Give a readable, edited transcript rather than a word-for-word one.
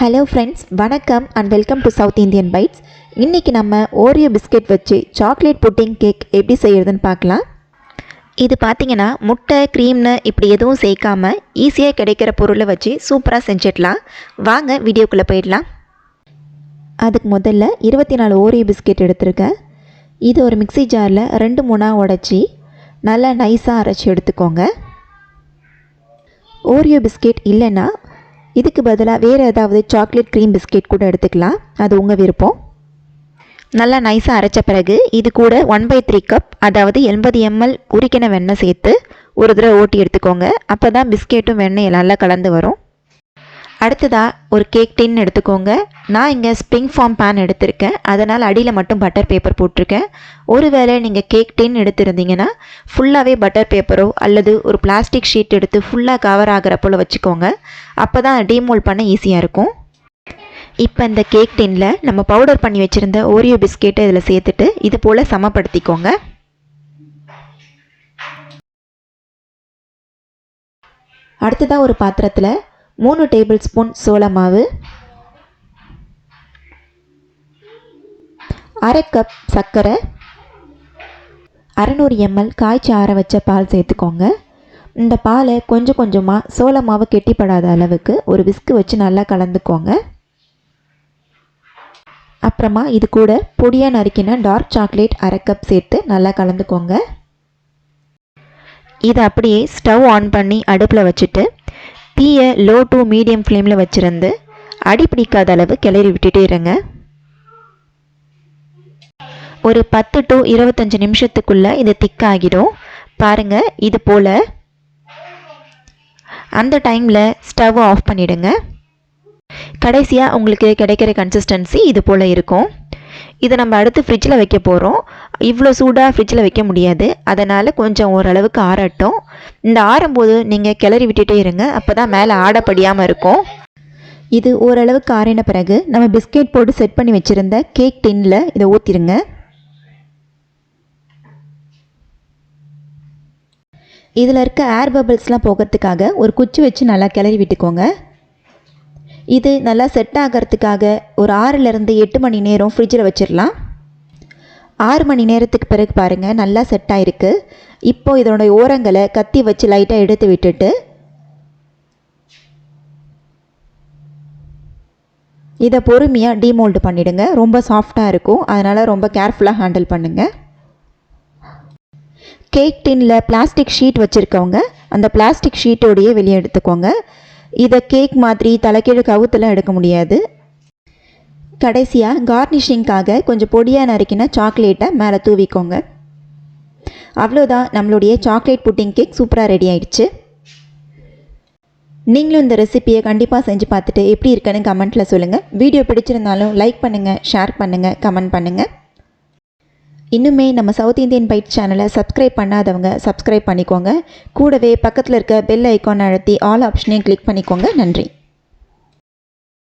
Hello friends, வணக்கம் and welcome to South Indian Bites. இன்றைக்கி நம்ம ஓரியோ பிஸ்கெட் வச்சு சாக்லேட் புட்டிங் கேக் எப்படி செய்கிறதுன்னு பார்க்கலாம். இது பார்த்திங்கன்னா முட்டை க்ரீம்னு இப்படி எதுவும் சேர்க்காமல் ஈஸியாக கிடைக்கிற பொருளை வச்சு சூப்பராக செஞ்சிடலாம். வாங்க வீடியோக்குள்ளே போயிடலாம். அதுக்கு முதல்ல 24 ஓரியோ பிஸ்கெட் எடுத்துருக்கேன். இது ஒரு மிக்ஸி ஜாரில் 2-3 உடச்சி நல்லா நைஸாக அரைச்சி எடுத்துக்கோங்க. ஓரியோ பிஸ்கெட் இல்லைன்னா இதுக்கு பதிலாக வேறு ஏதாவது சாக்லேட் க்ரீம் பிஸ்கெட் கூட எடுத்துக்கலாம், அது உங்கள் விருப்பம். நல்லா நைஸாக அரைச்ச பிறகு இது கூட 1/3 கப், அதாவது 80 ml உரிக்கின வெண்ணெய் சேர்த்து ஒரு தடவை ஓட்டி எடுத்துக்கோங்க. அப்போ தான் பிஸ்கெட்டும் வெண்ணெய் நல்லா கலந்து வரும். அடுத்ததாக ஒரு கேக் டின் எடுத்துக்கோங்க. நான் இங்கே ஸ்ப்ரிங் ஃபார்ம் பேன் எடுத்திருக்கேன், அதனால் அடியில் மட்டும் பட்டர் பேப்பர் போட்டிருக்கேன். ஒருவேளை நீங்கள் கேக் டின் எடுத்துருந்தீங்கன்னா ஃபுல்லாகவே பட்டர் பேப்பரோ அல்லது ஒரு பிளாஸ்டிக் ஷீட் எடுத்து ஃபுல்லாக கவர் ஆகிற போல் வச்சுக்கோங்க. அப்போ தான் டீமோல்ட் பண்ண ஈஸியாக இருக்கும். இப்போ இந்த கேக் டின்னில் நம்ம பவுடர் பண்ணி வச்சுருந்த ஓரியோ பிஸ்கெட்டை இதில் சேர்த்துட்டு இது போல் சமப்படுத்திக்கோங்க. அடுத்ததாக ஒரு பாத்திரத்தில் 3 டேபிள் ஸ்பூன் சோள மாவு, 1/2 கப் சர்க்கரை, 600 ml காய்ச்சி ஆற வச்ச பால் சேர்த்துக்கோங்க. இந்த பாலை கொஞ்சம் கொஞ்சமாக சோள மாவு கெட்டிப்படாத அளவுக்கு ஒரு விஸ்கு வச்சு நல்லா கலந்துக்கோங்க. அப்புறமா இது கூட பொடியாக நறுக்கின டார்க் சாக்லேட் 1/2 கப் சேர்த்து நல்லா கலந்துக்கோங்க. இதை அப்படியே ஸ்டவ் ஆன் பண்ணி அடுப்பில் வச்சுட்டு தீயை லோ டு மீடியம் ஃப்ளேமில் வச்சுருந்து அடி பிடிக்காத அளவு கிளறி விட்டுட்டே இருங்க. ஒரு 10 to 25 நிமிஷத்துக்குள்ளே இது திக்காகிடும். பாருங்கள், இது போல். அந்த டைமில் ஸ்டவ் ஆஃப் பண்ணிவிடுங்க. கடைசியாக உங்களுக்கு கிடைக்கிற கன்சிஸ்டன்சி இது போல் இருக்கும். இதை நம்ம அடுத்து ஃப்ரிட்ஜில் வைக்க போகிறோம். இவ்வளோ சூடாக ஃப்ரிட்ஜில் வைக்க முடியாது, அதனால் கொஞ்சம் ஓரளவுக்கு ஆறட்டும். இந்த ஆறும்போது நீங்கள் கிளறி விட்டுட்டே இருங்க, அப்போ தான் மேலே ஆடப்படியாமல் இருக்கும். இது ஓரளவுக்கு ஆறின பிறகு நம்ம பிஸ்கெட் போட்டு செட் பண்ணி வச்சுருந்த கேக் டின்னில் இதை ஊற்றிடுங்க. இதில் இருக்க ஏர் பபிள்ஸ்லாம் போகிறதுக்காக ஒரு குச்சி வச்சு நல்லா கிளறி விட்டுக்கோங்க. இது நல்லா செட் ஆகிறதுக்காக ஒரு 6 to 8 மணி நேரம் ஃப்ரிட்ஜில் வச்சிடலாம். 6 மணி நேரத்துக்கு பிறகு பாருங்கள், நல்லா செட் ஆகிருக்கு. இப்போது இதனுடைய ஓரங்களை கத்தி வச்சு லைட்டாக எடுத்து விட்டுட்டு இதை பொறுமையாக டீமோல்டு பண்ணிவிடுங்க. ரொம்ப சாஃப்டாக இருக்கும், அதனால் ரொம்ப கேர்ஃபுல்லாக ஹேண்டில் பண்ணுங்கள். கேக் டின்னில் பிளாஸ்டிக் ஷீட் வச்சுருக்கவங்க அந்த பிளாஸ்டிக் ஷீட்டோடையே வெளியே எடுத்துக்கோங்க. இதை கேக் மாதிரி தலைக்கீழ் கவுத்தெல்லாம் எடுக்க முடியாது. கடைசியாக கார்னிஷிங்காக கொஞ்சம் பொடியாக நறுக்கின சாக்லேட்டை மேலே தூவிக்கோங்க. அவ்வளோதான், நம்மளுடைய சாக்லேட் புட்டிங் கேக் சூப்பராக ரெடி ஆயிடுச்சு. நீங்களும் இந்த ரெசிபியை கண்டிப்பாக செஞ்சு பார்த்துட்டு எப்படி இருக்குன்னு கமெண்ட்டில் சொல்லுங்கள். வீடியோ பிடிச்சிருந்தாலும் லைக் பண்ணுங்கள், ஷேர் பண்ணுங்கள், கமெண்ட் பண்ணுங்கள். இன்னுமே நம்ம சவுத் இந்தியன் பைட் சேனலை சப்ஸ்கிரைப் பண்ணாதவங்க சப்ஸ்கிரைப் பண்ணிக்கோங்க. கூடவே பக்கத்தில் இருக்க பெல் ஐக்கானை அழுத்தி ஆல் ஆப்ஷனையும் கிளிக் பண்ணிக்கோங்க. நன்றி.